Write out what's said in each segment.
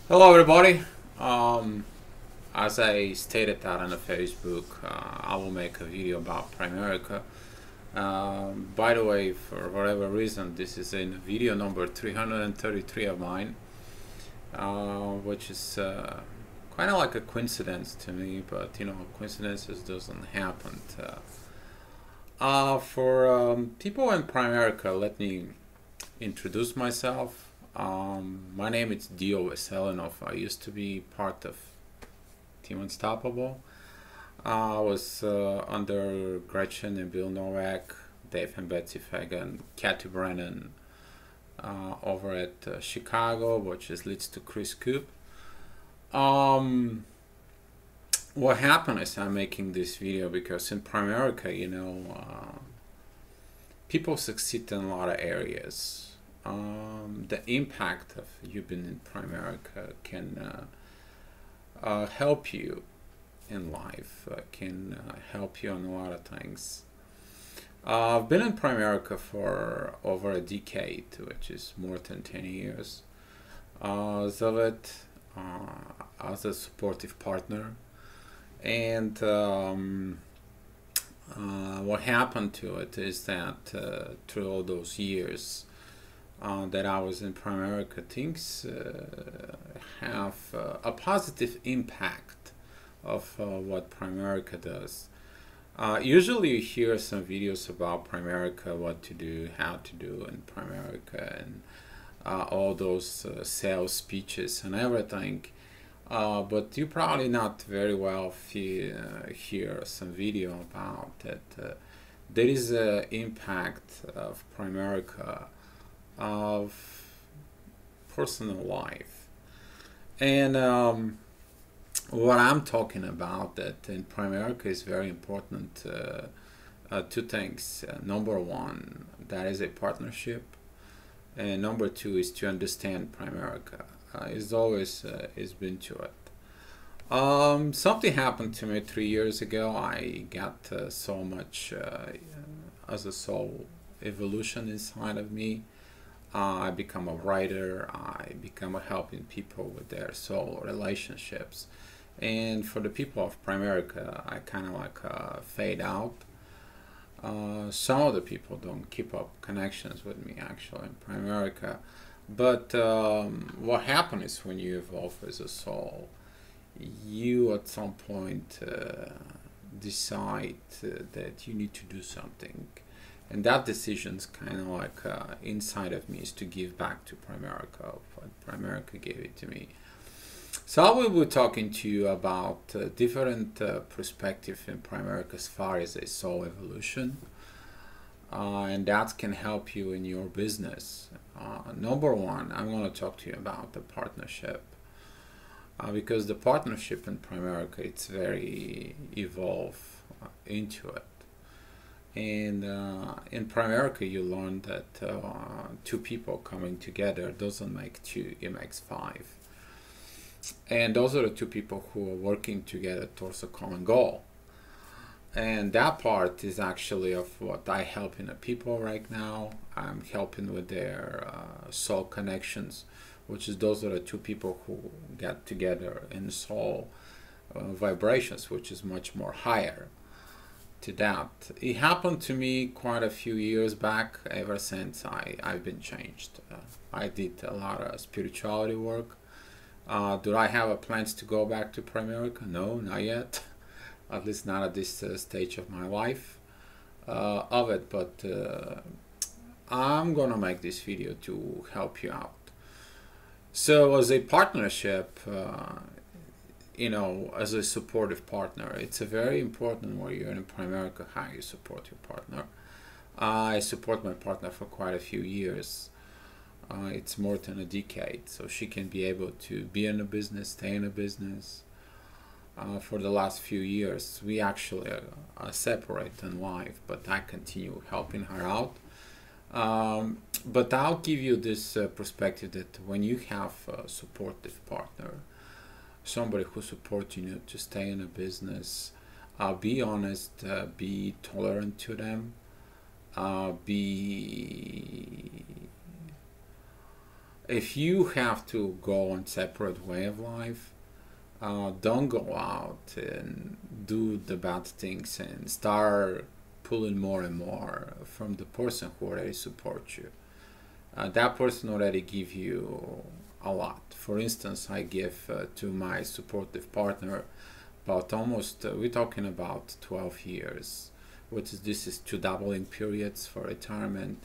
Hello, everybody. Um, as I stated that on the Facebook, I will make a video about Primerica. By the way, for whatever reason, this is in video number 333 of mine, which is kind of like a coincidence to me, but coincidences doesn't happen. For people in Primerica, let me introduce myself. My name is Dio Veselinov. I used to be part of Team Unstoppable. I was under Gretchen and Bill Novak, Dave and Betsy Fagan, Kathy Brennan over at Chicago, which is leads to Chris Coop. Um, what happened is I'm making this video because in Primerica, people succeed in a lot of areas. The impact of you being in Primerica can help you in life, can help you on a lot of things. I've been in Primerica for over a decade, which is more than 10 years. Of it as a supportive partner. And what happened to it is that through all those years that I was in Primerica, things have a positive impact of what Primerica does. Usually you hear some videos about Primerica, what to do, how to do in Primerica, and all those sales speeches and everything. But you probably not very well hear some video about that. There is an impact of Primerica of personal life, and what I'm talking about that in Primerica is very important. Two things. Number one, that is a partnership, and number two is to understand Primerica. It's always is been to it. Something happened to me 3 years ago. I got so much as a soul evolution inside of me. I become a writer. I become a helping people with their soul relationships. And for the people of Primerica, I kind of like fade out. Some of the people don't keep up connections with me actually in Primerica. But what happens is when you evolve as a soul, you at some point decide that you need to do something. And that decision's kind of like inside of me is to give back to Primerica. What Primerica gave it to me. So I will be talking to you about different perspective in Primerica as far as a soul evolution. And that can help you in your business. Number one, I'm going to talk to you about the partnership. Because the partnership in Primerica, it's very evolved into it. And in Primerica, you learn that two people coming together doesn't make two, it makes five. And those are the two people who are working together towards a common goal. And that part is actually of what I help in the people right now. I'm helping with their soul connections, which is those are the two people who get together in soul vibrations, which is much more higher to that. It happened to me quite a few years back. Ever since I've been changed. I did a lot of spirituality work. Do I have plans to go back to Primerica? No, not yet. At least not at this stage of my life of it. But I'm gonna make this video to help you out. So as a partnership, as a supportive partner, it's a very important where you're in Primerica how you support your partner. I support my partner for quite a few years. It's more than a decade, so she can be able to be in a business, stay in a business. For the last few years, we actually separate in life, but I continue helping her out. But I'll give you this perspective that when you have a supportive partner, somebody who supports you to stay in a business, be honest, be tolerant to them, be If you have to go on separate way of life, don't go out and do the bad things and start pulling more and more from the person who already supports you. That person already give you a lot. For instance, I give to my supportive partner about almost, we're talking about 12 years, which is, this is 2 doubling periods for retirement,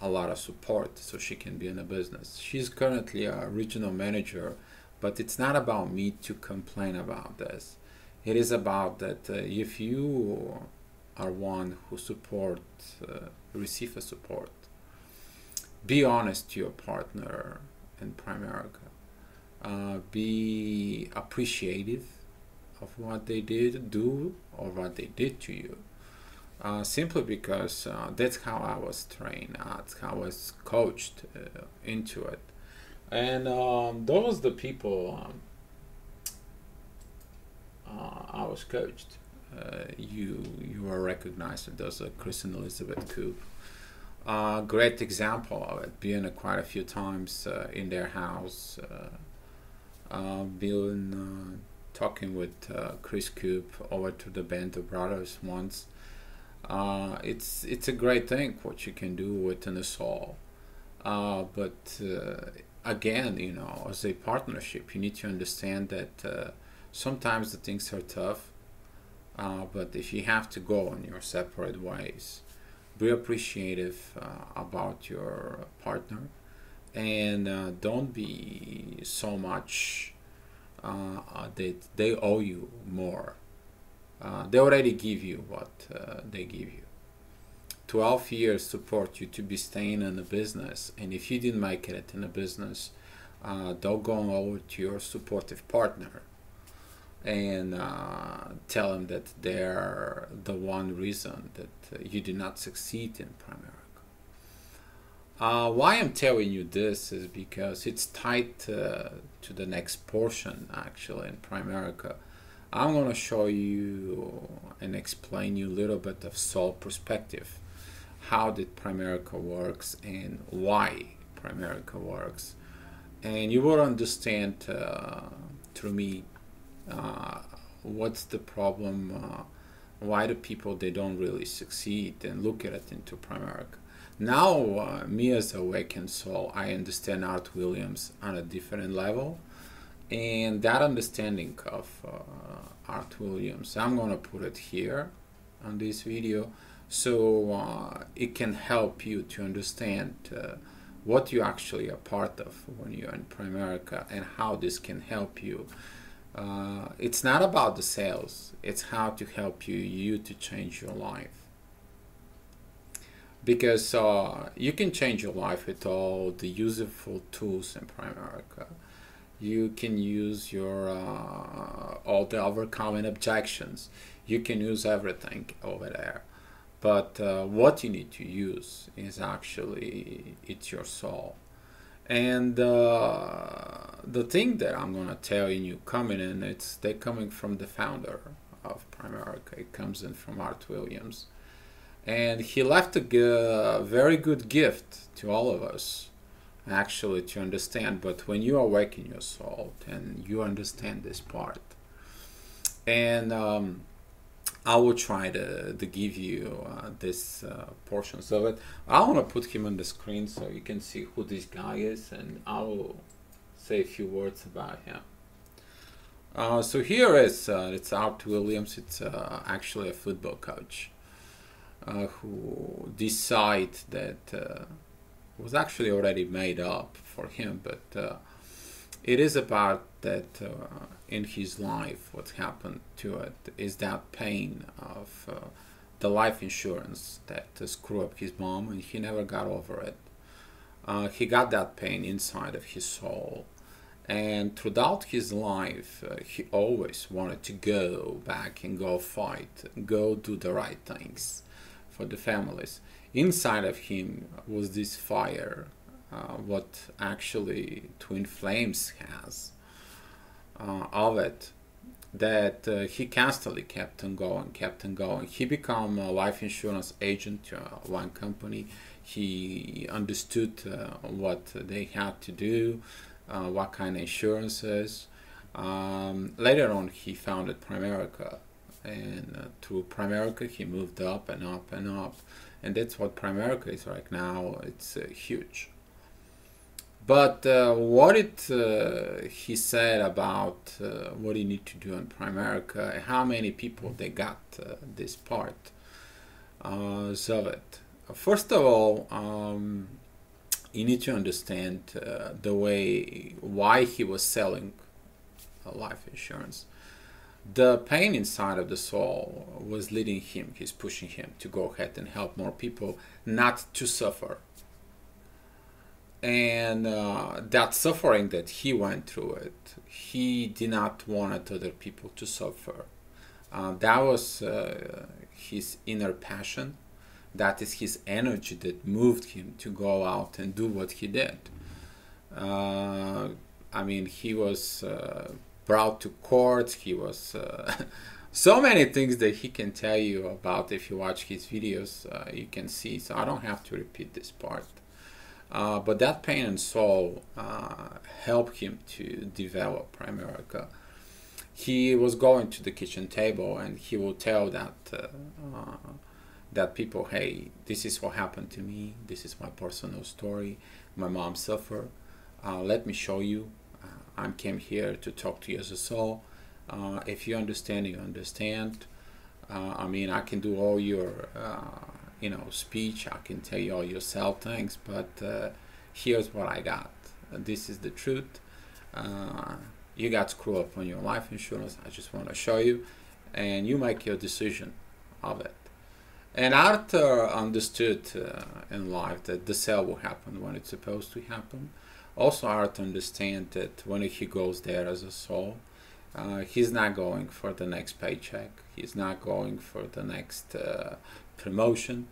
a lot of support so she can be in a business. She's currently a regional manager, but it's not about me to complain about this. It is about that if you are one who support, receive a support, be honest to your partner in Primerica. Be appreciative of what they did do or what they did to you. Simply because that's how I was trained, that's how I was coached into it. And those the people I was coached. You are recognized as a Chris and Elizabeth Coop. Great example of it, being quite a few times in their house, being talking with Chris Coop over to the Band of Brothers once. It's a great thing what you can do within a soul, but again, you know, as a partnership, you need to understand that sometimes the things are tough, but if you have to go on your separate ways, be appreciative about your partner, and don't be so much that they owe you more. They already give you what they give you. 12 years support you to be staying in the business, and if you didn't make it in the business, don't go over to your supportive partner and tell them that they're the one reason that you did not succeed in Primerica. Why I'm telling you this is because it's tied to the next portion actually in Primerica. I'm going to show you and explain you a little bit of soul perspective. How did Primerica works and why Primerica works. And you will understand through me what's the problem, why the people they don't really succeed, and look at it into Primerica. Now me as a awakened soul, I understand Art Williams on a different level, and that understanding of Art Williams, I'm gonna put it here on this video so it can help you to understand what you actually are part of when you're in Primerica and how this can help you. It's not about the sales, it's how to help you to change your life. Because you can change your life with all the useful tools in Primerica. You can use your all the overcoming objections. You can use everything over there. But what you need to use is actually, it's your soul. And the thing that I'm going to tell you coming in, they're coming from the founder of Primerica. It comes in from Art Williams. And he left a very good gift to all of us, actually, to understand. But when you awaken your soul, then you understand this part. And I will try to give you this portions of it. I want to put him on the screen so you can see who this guy is, and I will say a few words about him. So here is it's Art Williams. It's actually a football coach who decided that was actually already made up for him, but it is about that in his life what happened to it is that pain of the life insurance that screwed up his mom, and he never got over it. He got that pain inside of his soul, and throughout his life he always wanted to go back and go fight, go do the right things for the families. Inside of him was this fire, what actually Twin Flames has of it, that he constantly kept on going, kept on going. He became a life insurance agent to one company. He understood what they had to do, what kind of insurances. Later on, he founded Primerica, and through Primerica, he moved up and up and up, and that's what Primerica is right now. It's huge. But he said about what you need to do in Primerica, how many people they got this part of it. First of all, you need to understand why he was selling life insurance. The pain inside of the soul was leading him, he's pushing him to go ahead and help more people, not to suffer. And that suffering that he went through it, he did not want other people to suffer. That was his inner passion. That is his energy that moved him to go out and do what he did. I mean, he was brought to court. He was so many things that he can tell you about. If you watch his videos, you can see. So I don't have to repeat this part. But that pain and soul helped him to develop Primerica. He was going to the kitchen table and he will tell that people, hey, this is what happened to me. This is my personal story. My mom suffered. Let me show you. I came here to talk to you as a soul. If you understand, you understand. I mean, I can do all your speech. I can tell you all your self things, but here's what I got. This is the truth. You got screwed up on your life insurance. I just want to show you, and you make your decision of it. And Arthur understood in life that the sale will happen when it's supposed to happen. Also, Arthur understands that when he goes there as a soul, he's not going for the next paycheck. He's not going for the next promotion,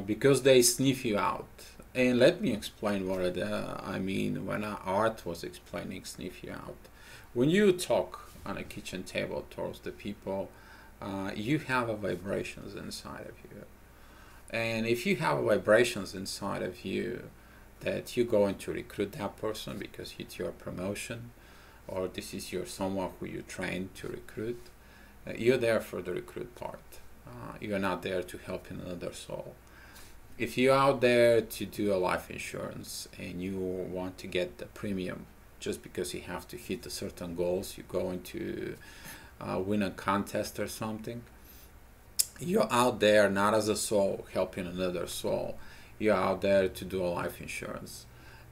because they sniff you out. And let me explain what I mean when Art was explaining sniff you out. When you talk on a kitchen table towards the people, you have vibrations inside of you. And if you have vibrations inside of you that you're going to recruit that person because it's your promotion, or this is someone who you train to recruit, you're there for the recruit part. You're not there to help another soul. If you're out there to do a life insurance and you want to get the premium just because you have to hit a certain goals, you're going to win a contest or something, you're out there not as a soul helping another soul. You're out there to do a life insurance.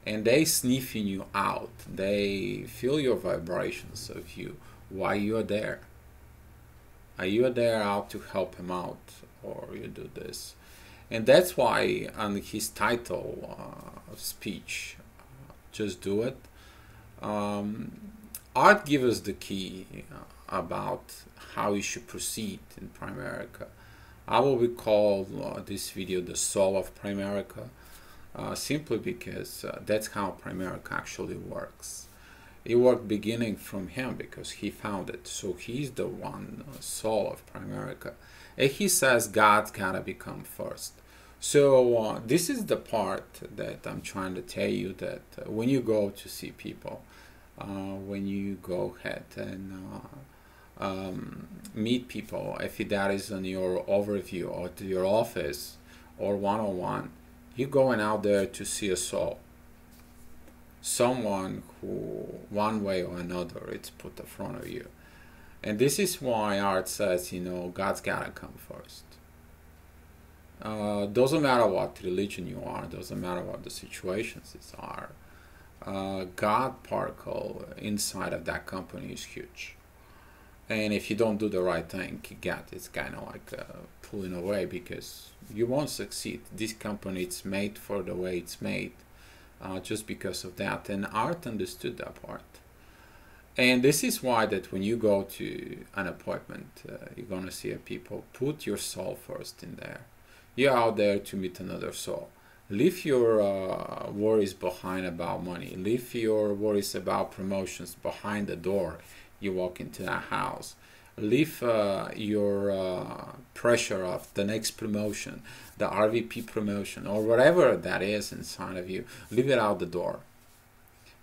And they sniffing you out. They feel your vibrations of you while you're there. Are you there out to help him out, or you do this? And that's why on his title of speech, Just Do It, Art gives us the key about how you should proceed in Primerica. I will call this video the soul of Primerica, simply because that's how Primerica actually works. It worked beginning from him because he found it. So he's the one soul of Primerica. And he says God's gotta become first. So this is the part that I'm trying to tell you, that when you go to see people, when you go ahead and meet people, if that is on your overview or to your office or one-on-one, you're going out there to see a soul. Someone who, one way or another, it's put in front of you. And this is why Art says, God's gotta come first. Doesn't matter what religion you are, doesn't matter what the situations are. God particle inside of that company is huge. And if you don't do the right thing, it's kind of like pulling away, because you won't succeed. This company, it's made for the way it's made, just because of that. And Art understood that part. And this is why that when you go to an appointment, you're going to see people. Put your soul first in there. You're out there to meet another soul. Leave your worries behind about money. Leave your worries about promotions behind the door. You walk into that house. Leave your pressure of the next promotion, the RVP promotion, or whatever that is inside of you. Leave it out the door.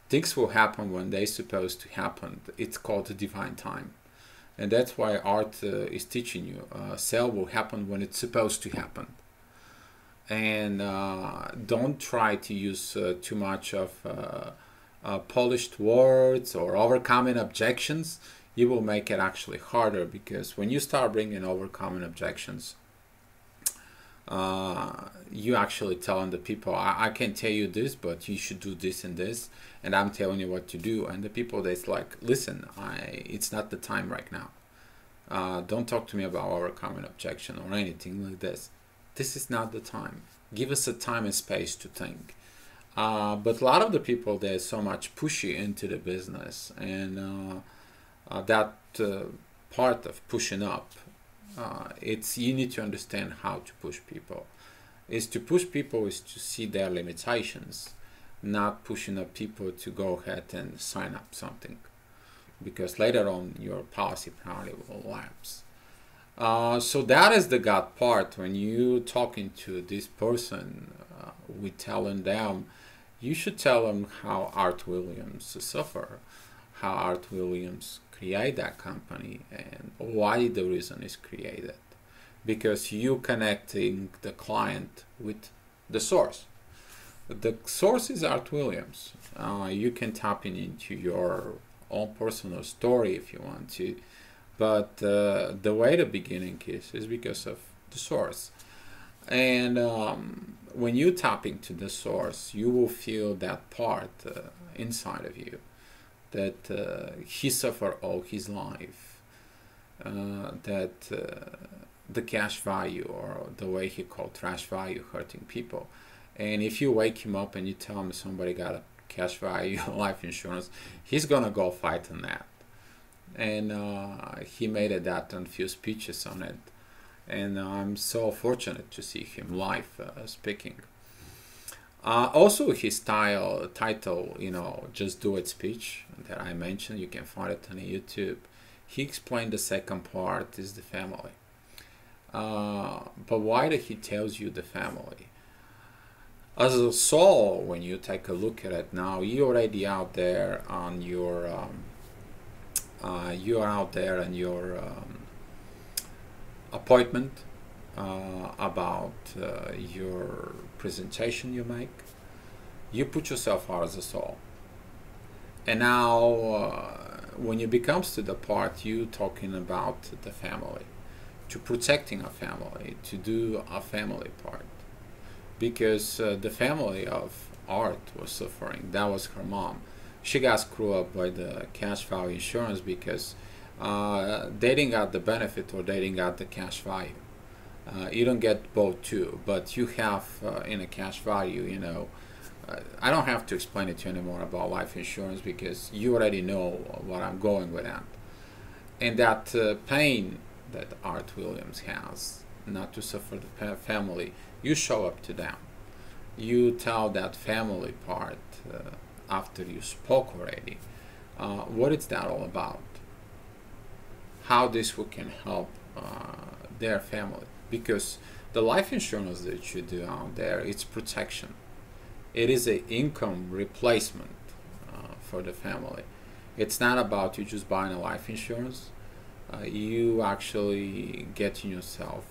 Things will happen when they're supposed to happen. It's called the divine time. And that's why art is teaching you. Sale will happen when it's supposed to happen. And don't try to use too much of polished words or overcoming objections. You will make it actually harder, because when you start bringing overcoming objections, you actually telling the people, I can tell you this, but you should do this and this, and I'm telling you what to do. And the people, that's like, listen, it's not the time right now. Don't talk to me about overcoming objection or anything like this. This is not the time. Give us a time and space to think. But a lot of the people, they're so much pushy into the business, and that part of pushing up, it's, you need to understand how to push people. Is to push people is to see their limitations, not pushing up people to go ahead and sign up something, because later on your policy probably will lapse. So that is the gut part. When you talking to this person, we telling them, you should tell them how Art Williams suffer, how Art Williams create that company, and why the reason is created. Because you connecting the client with the source. The source is Art Williams. You can tap into your own personal story if you want to, but the way the beginning is because of the source. And when you tap into the source, you will feel that part inside of you, that he suffered all his life, that the cash value, or the way he called trash value, hurting people. And if you wake him up and you tell him somebody got a cash value life insurance, he's gonna go fight on that. And he made that on few speeches on it, and I'm so fortunate to see him live speaking. Also his title, Just Do It speech that I mentioned, you can find it on YouTube. He explained the second part is the family. But why did he tells you the family? As a soul, when you take a look at it now, you're already out there on your you are out there on your appointment about your presentation you make. You put yourself out as a soul, and now when it becomes to the part you talking about the family, to protecting a family, to do a family part, because the family of Art was suffering. That was her mom. She got screwed up by the cash value insurance because they didn't got the benefit, or they didn't got the cash value. You don't get both too, but you have in a cash value, I don't have to explain it to you anymore about life insurance, because you already know what I'm going with that. And that pain that Art Williams has, not to suffer the family, you show up to them. You tell that family part after you spoke already. What is that all about? How this can help their family? Because the life insurance that you do out there, it's protection. It is an income replacement for the family. It's not about you just buying a life insurance. You actually getting yourself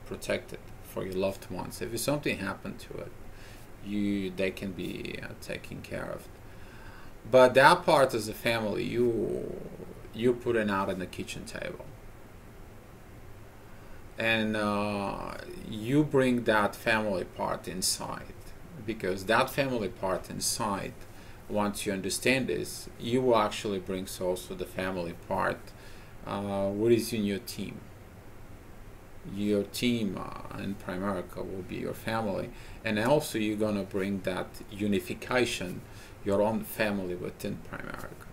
protected for your loved ones. If something happened to it, they can be taken care of. But that part as a family, you put it out on the kitchen table, and you bring that family part inside, because that family part inside, once you understand this, you will actually bring also the family part. What is in your team? Your team in Primerica will be your family, and also you're gonna bring that unification, your own family within Primerica.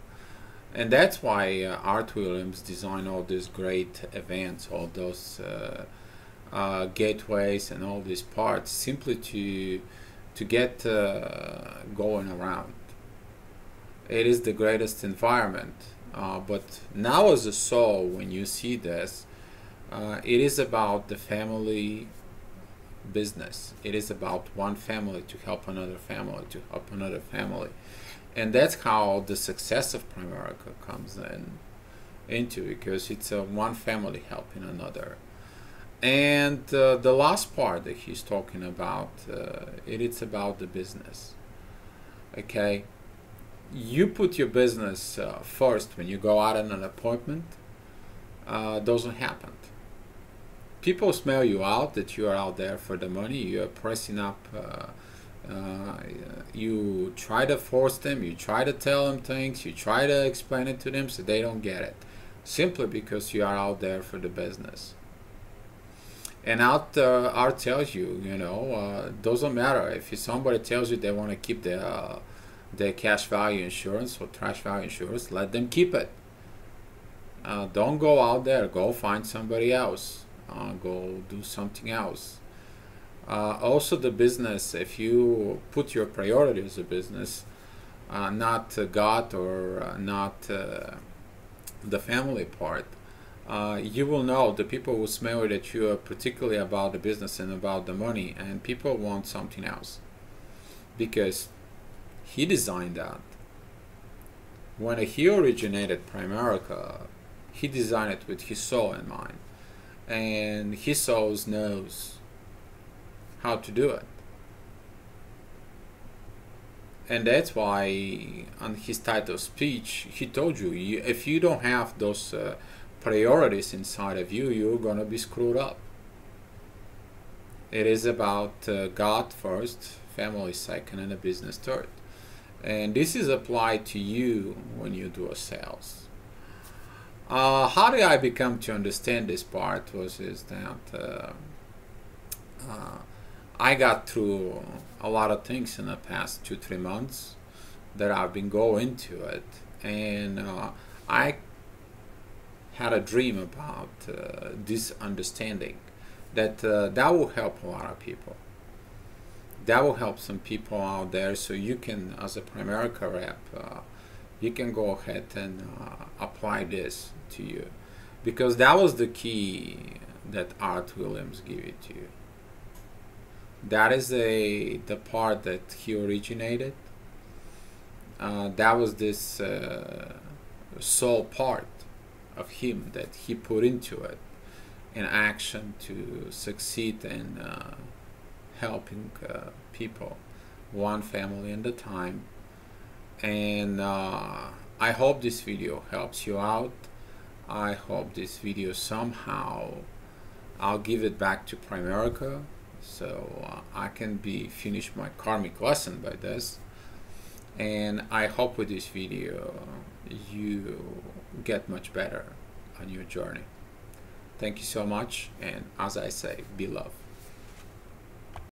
And that's why Art Williams designed all these great events, all those gateways and all these parts, simply to get going around. It is the greatest environment But now as a soul, when you see this, it is about the family business. It is about one family to help another family, to help another family. And that's how the success of Primerica comes into, because it's one family helping another. And the last part that he's talking about, it's about the business. Okay, you put your business first when you go out on an appointment. Doesn't happen. People smell you out that you are out there for the money. You are pressing up. You try to force them. You try to tell them things. You try to explain it to them so they don't get it, simply because you are out there for the business. And art tells you, doesn't matter if somebody tells you they want to keep their cash value insurance or trash value insurance, let them keep it. Don't go out there. Go find somebody else. Go do something else. Also, the business, if you put your priority as a business, not God or not the family part, you will know the people will smell that you are particularly about the business and about the money, and people want something else because he designed that. When he originated Primerica, he designed it with his soul in mind, and his soul knows how to do it. And that's why on his title speech he told you, if you don't have those priorities inside of you, you're gonna be screwed up. It is about God first, family second, and a business third. And this is applied to you when you do a sales. How did I become to understand this part is that I got through a lot of things in the past 2-3 months that I've been going to it, and I had a dream about this understanding that that will help a lot of people. That will help some people out there, so you can, as a Primerica rep, you can go ahead and apply this to you, because that was the key that Art Williams gave it to you. That is the part that he originated. That was this soul part of him that he put into it in action to succeed in helping people, one family at a time. And I hope this video helps you out. I hope this video somehow I'll give it back to Primerica, so I can finish my karmic lesson by this. And I hope with this video you get much better on your journey. Thank you so much, and as I say, be love.